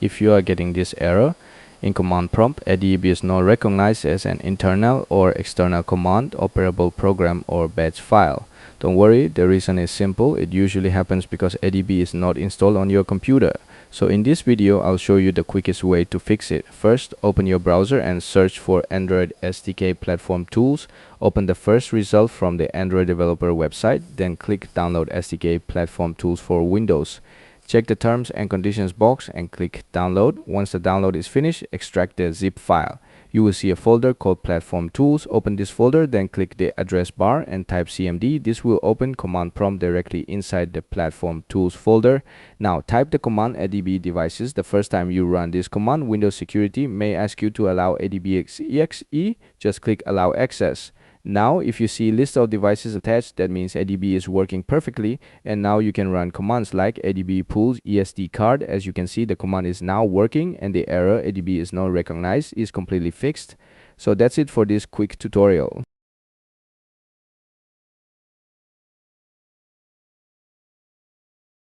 If you are getting this error in command prompt, ADB is not recognized as an internal or external command, operable program, or batch file. Don't worry, the reason is simple. It usually happens because ADB is not installed on your computer. So in this video, I'll show you the quickest way to fix it. First, open your browser and search for Android SDK platform tools. Open the first result from the Android developer website, then click download SDK platform tools for Windows. Check the terms and conditions box and click download. Once the download is finished, extract the zip file. You will see a folder called platform tools. Open this folder, then click the address bar and type cmd. This will open command prompt directly inside the platform tools folder. Now type the command ADB devices. The first time you run this command, Windows security may ask you to allow ADB.exe. Just click allow access. Now if you see list of devices attached, that means ADB is working perfectly, and now you can run commands like ADB pulls ESD card. As you can see, the command is now working and the error ADB is not recognized is completely fixed. So that's it for this quick tutorial.